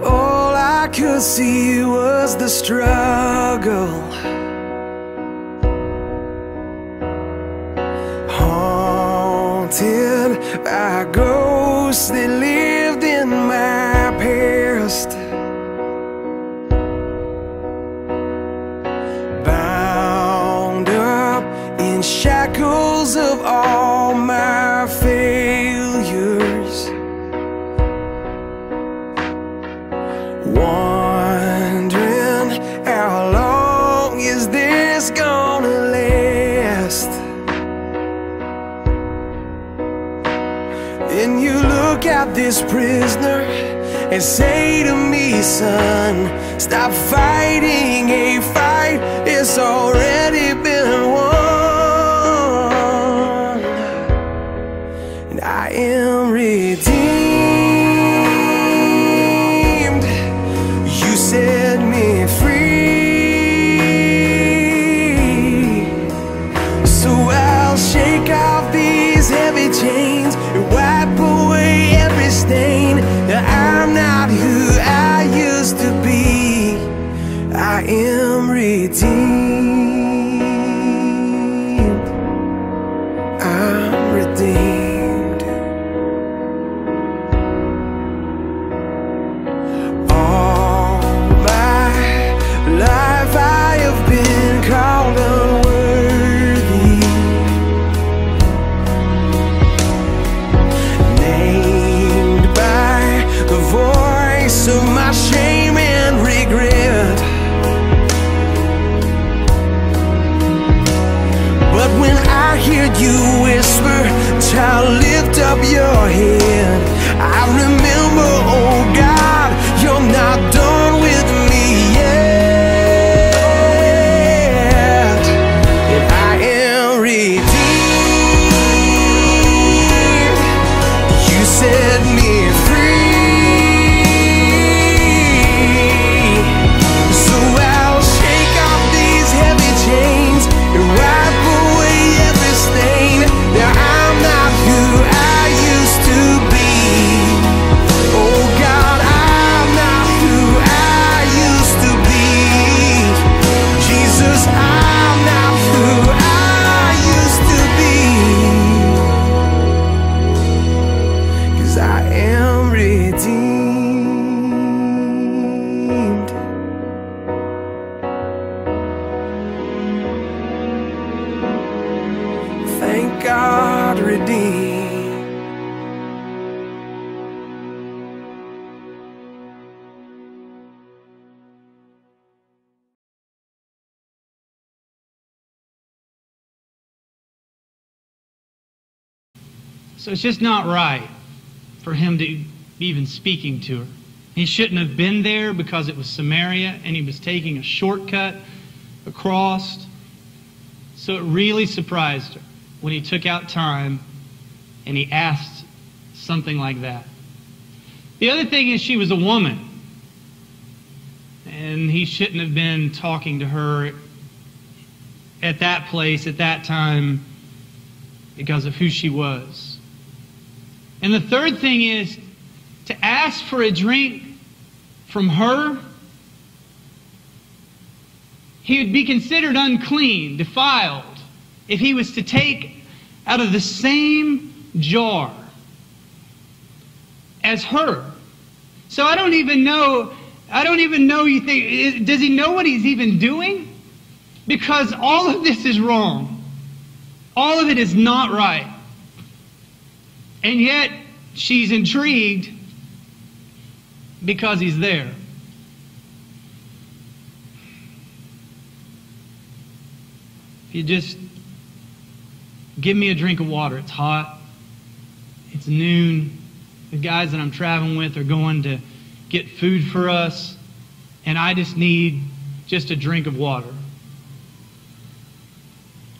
all I could see was the struggle. Haunted by ghosts that lived in my past, bound up in shackles of all my failures, wondering how long is this gonna last. Then you look at this prisoner and say to me, son, stop fighting a fight it's already been won. And I am redeemed. You set me free. So I'll shake off these heavy chains and wipe away every stain. Now I'm not who I used to be. I am redeemed. I'm redeemed. All my life I have been called unworthy, named by the voice of my shame and regret. But when I hear you whisper, child, lift up your head, I remember, oh God, you're not done with me yet. And I am redeemed. You set me free. So I'll shake off these heavy chains and wipe away every stain. Now I'm not who I used to be. Oh God, I'm not who I used to be. Jesus, I'm not who I used to be. 'Cause I am redeemed. Thank God, redeemed. So it's just not right for him to be even speaking to her. He shouldn't have been there because it was Samaria and he was taking a shortcut across. So it really surprised her when he took out time and he asked something like that. The other thing is she was a woman, and he shouldn't have been talking to her at that place, at that time, because of who she was. And the third thing is to ask for a drink from her. He would be considered unclean, defiled, if he was to take out of the same jar as her. So I don't even know, you think, does he know what he's even doing? Because all of this is wrong. All of it is not right. And yet, she's intrigued because he's there. If you just give me a drink of water, it's hot, it's noon, the guys that I'm traveling with are going to get food for us, and I just need just a drink of water.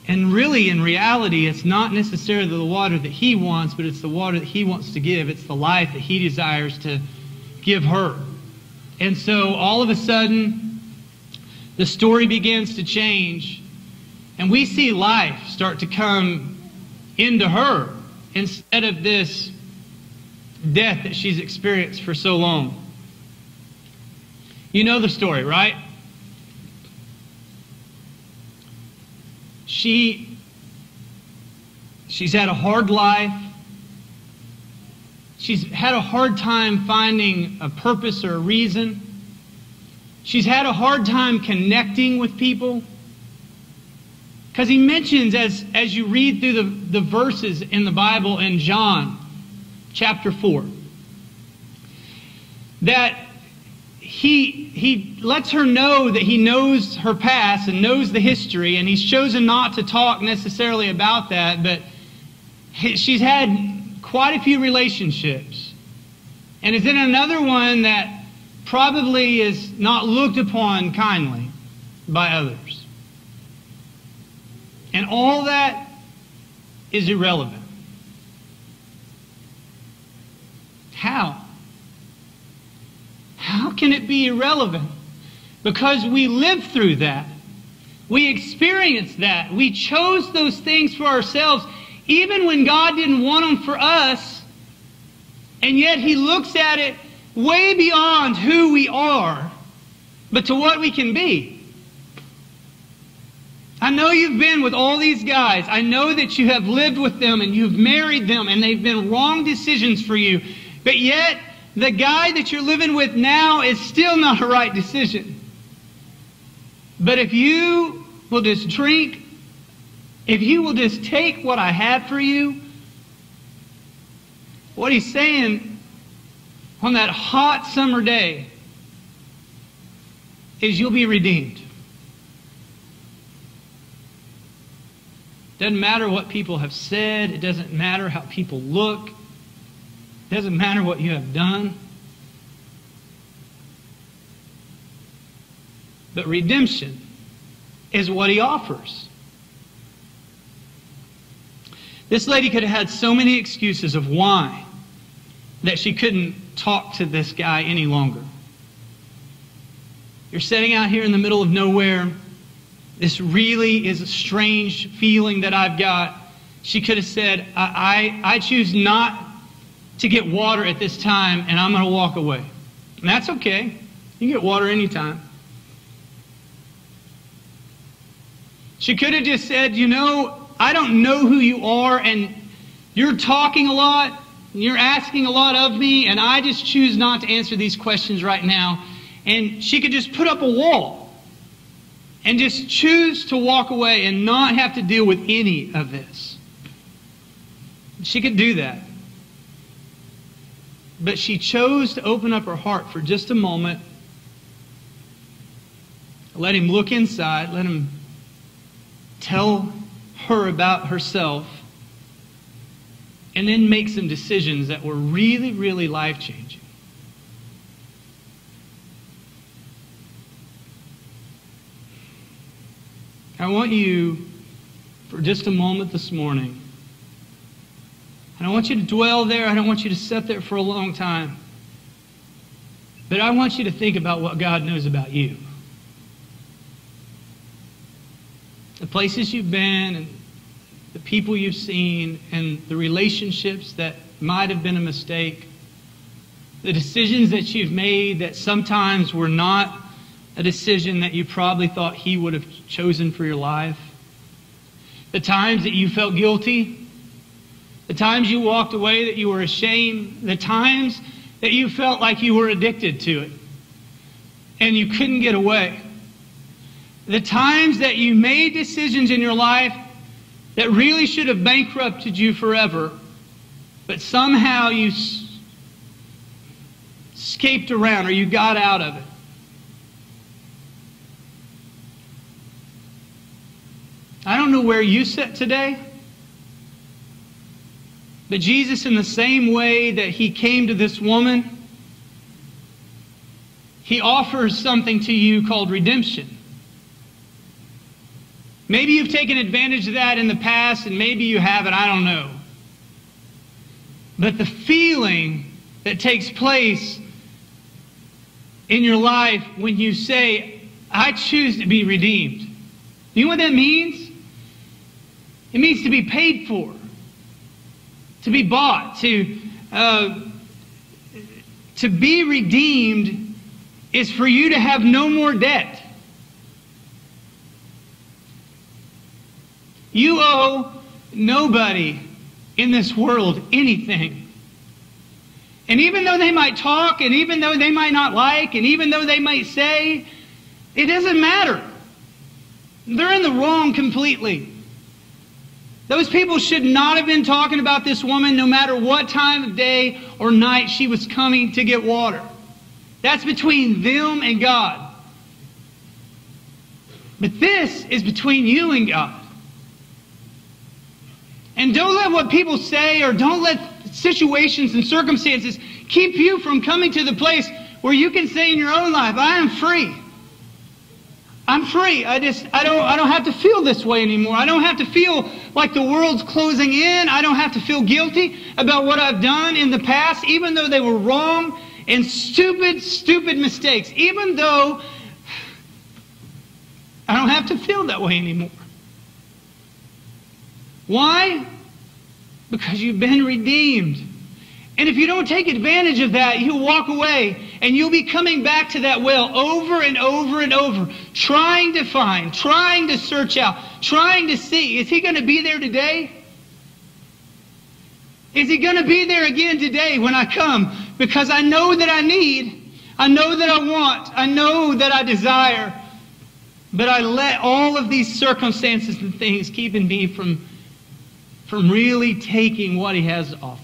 And really, in reality, it's not necessarily the water that he wants, but it's the water that he wants to give. It's the life that he desires to give her. And so all of a sudden, the story begins to change, and we see life start to come into her instead of this death that she's experienced for so long. You know the story, right? She's had a hard life. She's had a hard time finding a purpose or a reason. She's had a hard time connecting with people. Because he mentions, as you read through the verses in the Bible in John chapter 4, that he lets her know that he knows her past and knows the history, and he's chosen not to talk necessarily about that, but she's had quite a few relationships, and is in another one that probably is not looked upon kindly by others. And all that is irrelevant. How? How can it be irrelevant? Because we lived through that. We experienced that. We chose those things for ourselves, even when God didn't want them for us. And yet He looks at it way beyond who we are, but to what we can be. I know you've been with all these guys. I know that you have lived with them and you've married them and they've been wrong decisions for you. But yet, the guy that you're living with now is still not a right decision. But if you will just drink, if you will just take what I have for you, what he's saying on that hot summer day is you'll be redeemed. Doesn't matter what people have said. It doesn't matter how people look. It doesn't matter what you have done. But redemption is what He offers. This lady could have had so many excuses of why that she couldn't talk to this guy any longer. You're sitting out here in the middle of nowhere. This really is a strange feeling that I've got. She could have said, I choose not to get water at this time, and I'm going to walk away. And that's okay. You can get water anytime. She could have just said, you know, I don't know who you are, and you're talking a lot, and you're asking a lot of me, and I just choose not to answer these questions right now. And she could just put up a wall and just choose to walk away and not have to deal with any of this. She could do that. But she chose to open up her heart for just a moment. Let Him look inside. Let Him tell her about herself. And then make some decisions that were really, really life-changing. I want you, for just a moment this morning, and I want you to dwell there. I don't want you to sit there for a long time. But I want you to think about what God knows about you. The places you've been, and the people you've seen, and the relationships that might have been a mistake. The decisions that you've made that sometimes were not a decision that you probably thought He would have chosen for your life. The times that you felt guilty. The times you walked away that you were ashamed. The times that you felt like you were addicted to it and you couldn't get away. The times that you made decisions in your life that really should have bankrupted you forever, but somehow you escaped around or you got out of it. I don't know where you sit today, but Jesus, in the same way that He came to this woman, He offers something to you called redemption. Maybe you've taken advantage of that in the past, and maybe you haven't, I don't know. But the feeling that takes place in your life when you say, I choose to be redeemed. You know what that means? It means to be paid for, to be bought, to be redeemed is for you to have no more debt. You owe nobody in this world anything. And even though they might talk, and even though they might not like, and even though they might say, it doesn't matter. They're in the wrong completely. Those people should not have been talking about this woman no matter what time of day or night she was coming to get water. That's between them and God. But this is between you and God. And don't let what people say, or don't let situations and circumstances keep you from coming to the place where you can say in your own life, I am free. I'm free. I don't have to feel this way anymore. I don't have to feel like the world's closing in. I don't have to feel guilty about what I've done in the past, even though they were wrong and stupid mistakes. Even though I don't have to feel that way anymore. Why? Because you've been redeemed. And if you don't take advantage of that, you'll walk away and you'll be coming back to that well over and over and over, trying to find, trying to search out, trying to see, is He going to be there today? Is He going to be there again today when I come? Because I know that I need, I know that I want, I know that I desire, but I let all of these circumstances and things keeping me from really taking what He has to offer.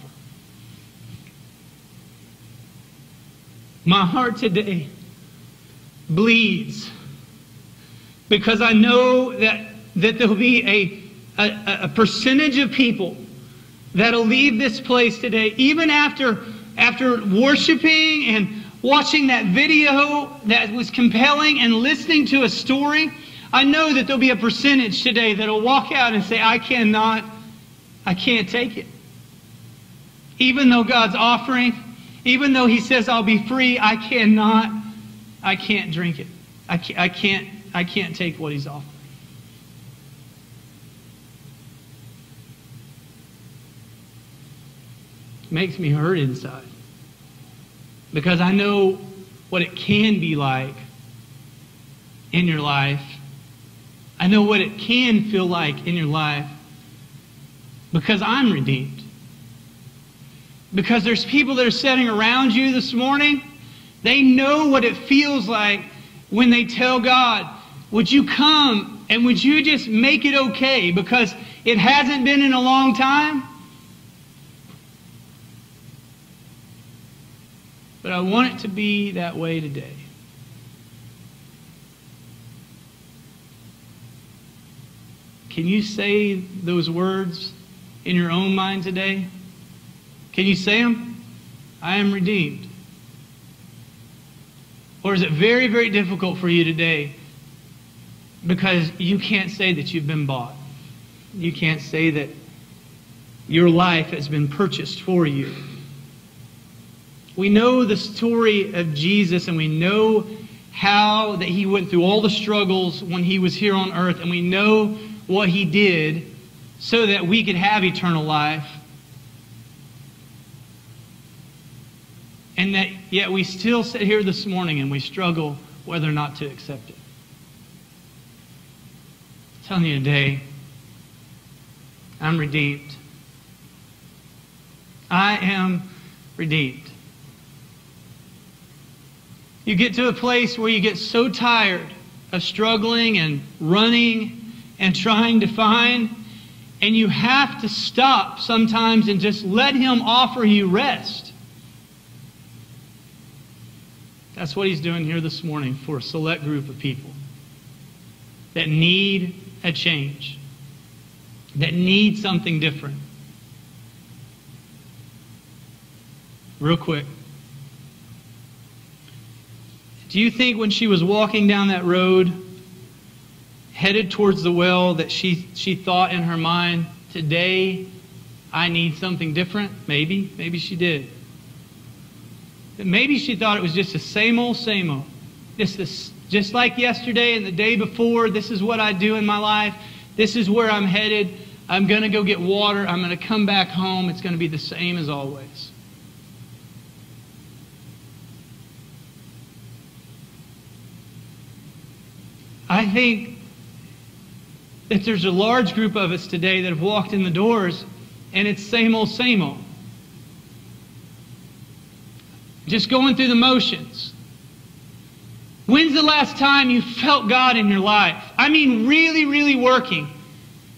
My heart today bleeds because I know that there'll be a percentage of people that'll leave this place today, even after worshiping and watching that video that was compelling and listening to a story. I know that there'll be a percentage today that'll walk out and say, I can't take it. Even though God's offering, even though He says I'll be free, I can't drink it. I can't take what He's offering. It makes me hurt inside. Because I know what it can be like in your life. I know what it can feel like in your life. Because I'm redeemed. Because there's people that are sitting around you this morning. They know what it feels like when they tell God, would you come and would you just make it okay? Because it hasn't been in a long time. But I want it to be that way today. Can you say those words in your own mind today? Can you say them? I am redeemed. Or is it very, very difficult for you today because you can't say that you've been bought? You can't say that your life has been purchased for you. We know the story of Jesus, and we know how that He went through all the struggles when He was here on earth, and we know what He did so that we could have eternal life. And that yet we still sit here this morning and we struggle whether or not to accept it. I'm telling you today, I'm redeemed. I am redeemed. You get to a place where you get so tired of struggling and running and trying to find, and you have to stop sometimes and just let Him offer you rest. That's what He's doing here this morning for a select group of people that need a change, that need something different. Real quick. Do you think when she was walking down that road, headed towards the well, that she thought in her mind, today I need something different? Maybe. Maybe she did. Maybe she thought it was just the same old. Just like yesterday and the day before, this is what I do in my life. This is where I'm headed. I'm going to go get water. I'm going to come back home. It's going to be the same as always. I think that there's a large group of us today that have walked in the doors and it's same old, same old. Just going through the motions. When's the last time you felt God in your life? I mean, really, really working.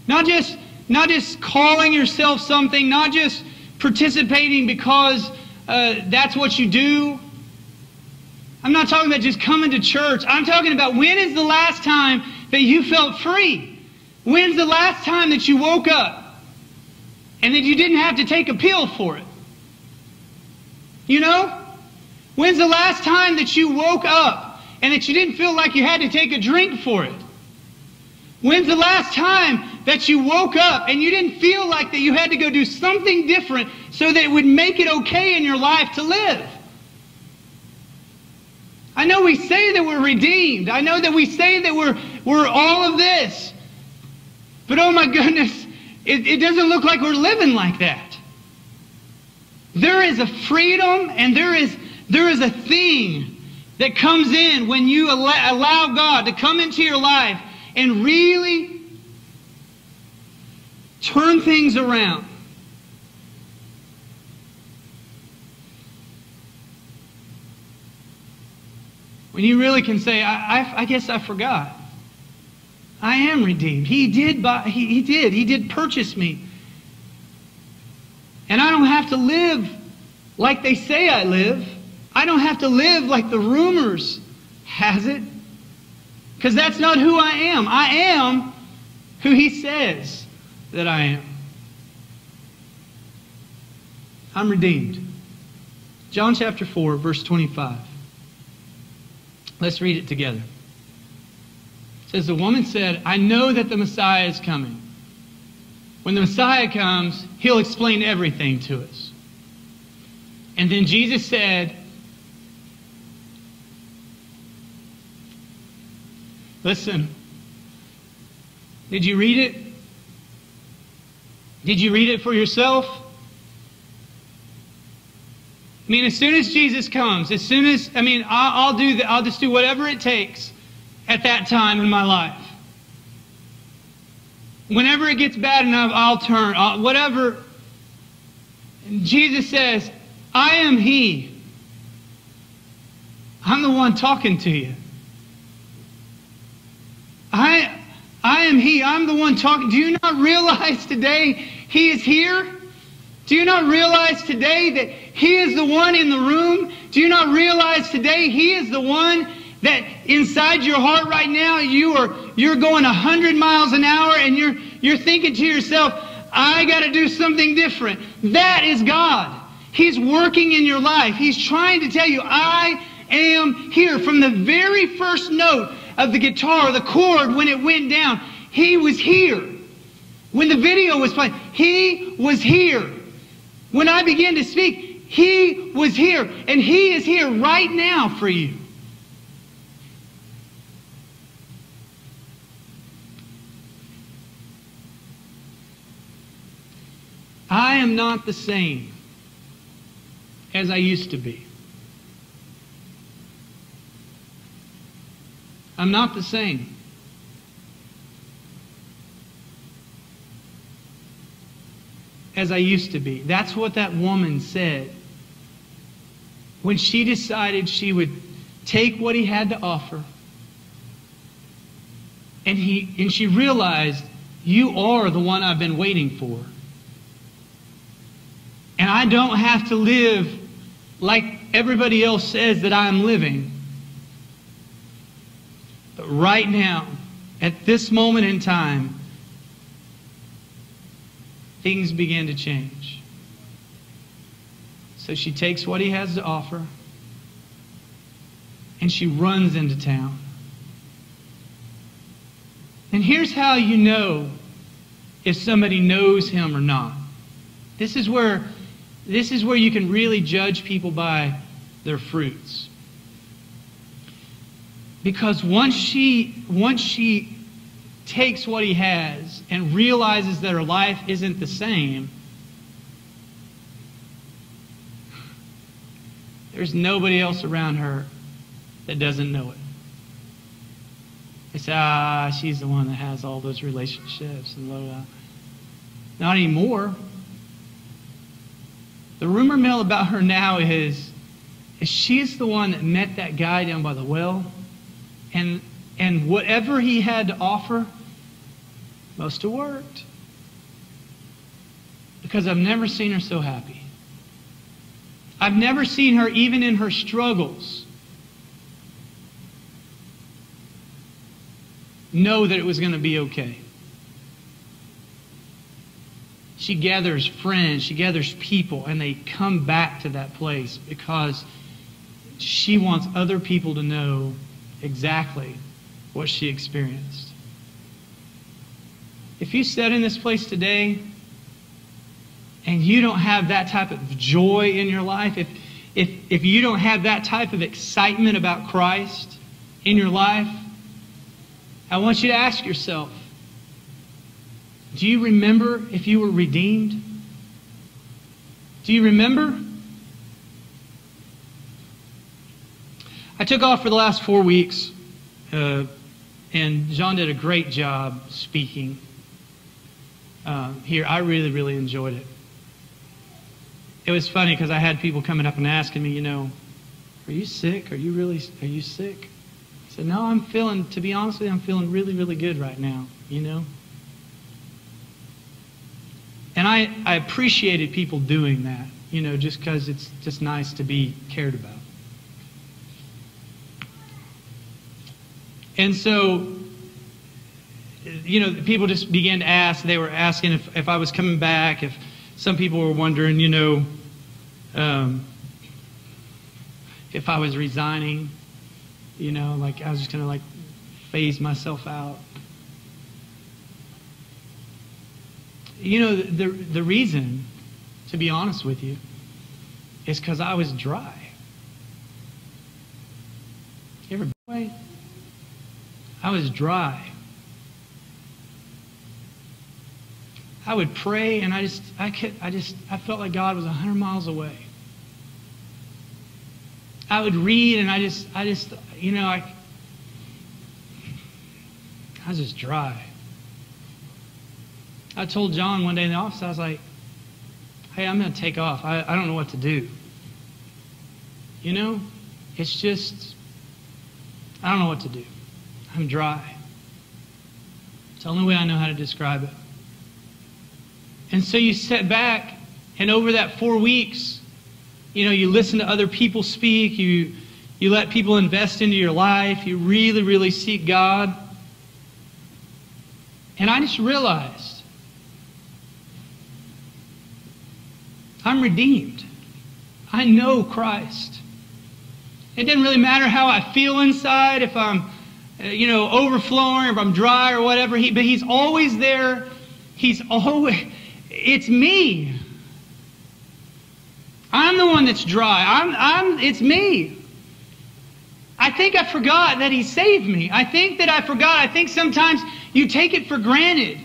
Not just calling yourself something, not just participating because that's what you do. I'm not talking about just coming to church. I'm talking about when is the last time that you felt free? When's the last time that you woke up and that you didn't have to take a pill for it? You know? When's the last time that you woke up and that you didn't feel like you had to take a drink for it? When's the last time that you woke up and you didn't feel like that you had to go do something different so that it would make it okay in your life to live? I know we say that we're redeemed. I know that we say that we're all of this. But oh my goodness, it doesn't look like we're living like that. There is a freedom and there is a thing that comes in when you allow God to come into your life and really turn things around. When you really can say, I guess I forgot. I am redeemed. He did purchase me. And I don't have to live like they say I live. I don't have to live like the rumors has it. Because that's not who I am. I am who He says that I am. I'm redeemed. John chapter 4, verse 25. Let's read it together. It says, the woman said, I know that the Messiah is coming. When the Messiah comes, He'll explain everything to us. And then Jesus said, listen, did you read it? Did you read it for yourself? I mean, as soon as Jesus comes, I'll just do whatever it takes at that time in my life. Whenever it gets bad enough, I'll turn, whatever. And Jesus says, I am He. I'm the one talking to you. I am He. I'm the one talking. Do you not realize today He is here? Do you not realize today that He is the one in the room? Do you not realize today He is the one that inside your heart right now you're going 100 miles an hour and you're thinking to yourself, I got to do something different. That is God. He's working in your life. He's trying to tell you, I am here. From the very first note of the guitar, the chord, when it went down, He was here. When the video was playing, He was here. When I began to speak, He was here. And He is here right now for you. I am not the same as I used to be. I'm not the same. As I used to be. That's what that woman said. When she decided she would take what He had to offer. And she realized, you are the one I've been waiting for. And I don't have to live like everybody else says that I'm living. But right now, at this moment in time, things began to change. So she takes what He has to offer and she runs into town. And here's how you know if somebody knows Him or not. This is where you can really judge people by their fruits. Because once she takes what He has and realizes that her life isn't the same, there's nobody else around her that doesn't know it. They say, she's the one that has all those relationships and blah, blah, blah. Not anymore. The rumor mill about her now is she's the one that met that guy down by the well, and whatever he had to offer must have worked. Because I've never seen her so happy. I've never seen her, even in her struggles, know that it was going to be okay. She gathers friends, she gathers people, and they come back to that place because she wants other people to know exactly what she experienced. If you sat in this place today and you don't have that type of joy in your life, if you don't have that type of excitement about Christ in your life, I want you to ask yourself, do you remember if you were redeemed? Do you remember? I took off for the last 4 weeks, and John did a great job speaking here. I really, really enjoyed it. It was funny because I had people coming up and asking me, are you sick? Are you sick? I said, no, to be honest with you, I'm feeling really, really good right now, And I appreciated people doing that, just because it's just nice to be cared about. And so, people just began to ask. They were asking if I was coming back, if some people were wondering, if I was resigning, like I was just going to phase myself out. The reason, to be honest with you, is because I was dry. You ever been that way? I was dry. I would pray, and I felt like God was 100 miles away. I would read, and I was just dry. I told John one day in the office, I was like, hey, I'm going to take off. I don't know what to do. It's just, I don't know what to do. I'm dry. It's the only way I know how to describe it. And so you sit back, and over that 4 weeks, you listen to other people speak, you let people invest into your life, you really, really seek God. And I just realized, I'm redeemed. I know Christ. It doesn't really matter how I feel inside, if I'm, overflowing, if I'm dry or whatever. But He's always there. It's me. I'm the one that's dry. It's me. I think I forgot that He saved me. I think sometimes you take it for granted.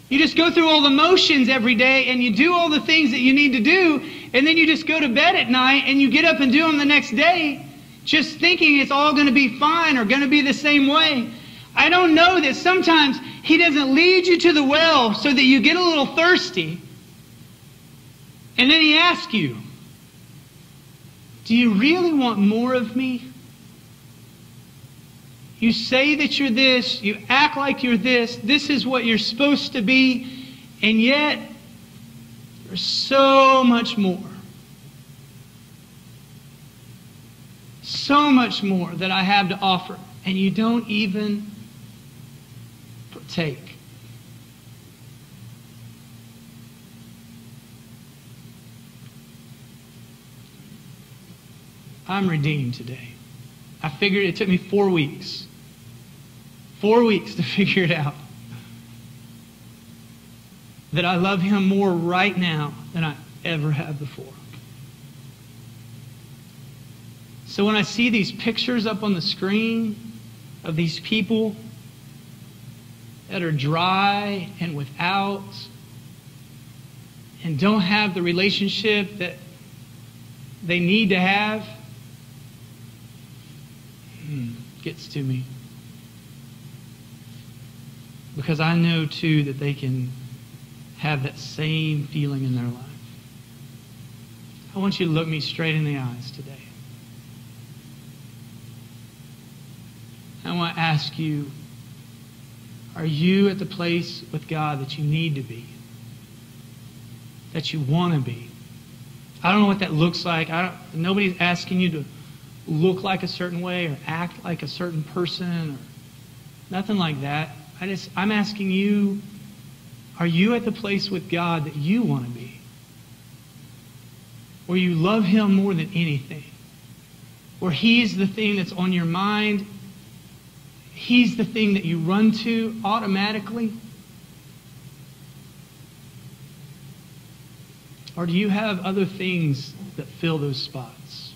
You just go through all the motions every day and you do all the things that you need to do, and then you just go to bed at night and you get up and do them the next day, just thinking it's all going to be fine or going to be the same way. I don't know that sometimes He doesn't lead you to the well so that you get a little thirsty, and then He asks you, do you really want more of me? You say that you're this, you act like you're this is what you're supposed to be, and yet there's so much more. So much more that I have to offer, and you don't even partake. I'm redeemed today. I figured it took me 4 weeks. 4 weeks to figure it out. That I love Him more right now than I ever have before. So when I see these pictures up on the screen of these people that are dry and without and don't have the relationship that they need to have, gets to me. Because I know, too, that they can have that same feeling in their life. I want you to look me straight in the eyes today. I want to ask you, are you at the place with God that you need to be? That you want to be? I don't know what that looks like. Nobody's asking you to look like a certain way or act like a certain person or nothing like that. I'm asking you, are you at the place with God that you want to be? Where you love Him more than anything? Where He's the thing that's on your mind? He's the thing that you run to automatically? Or do you have other things that fill those spots?